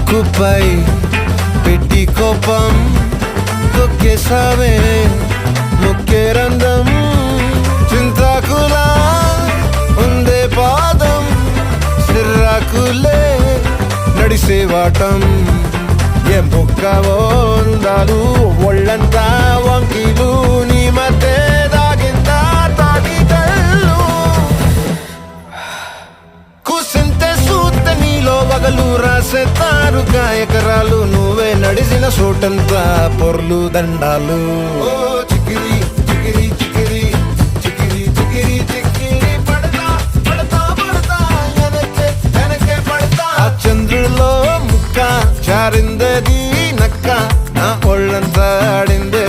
ముక్కుపై పెట్టి కోపం తొక్కేసావే ముక్కే రంధ్రం చింతాకులా ఉందే పాదం సిర్రాకులే నడిసేవాటం ఏం బొక్కవో అందాలు ఒళ్ళంతా వంకీలు నీ మధ్య దాగిందా తాటి కళ్ళు కూసింతే సూత నీలో వగలు రాసేతారుగా ఎకరాలు నువ్వే నడిసిన చోటంతా పొర్లు దండాలు ఓ చికిరి చికిరి చికిరి చికిరి చికిరి చికిరి పడతా పడతా పడతా వెనకే వెనకే పడతా ఆ చంద్రుల్లో ముక్క చారిందది నక్క నా ఒళ్ళంతా ఆడిందే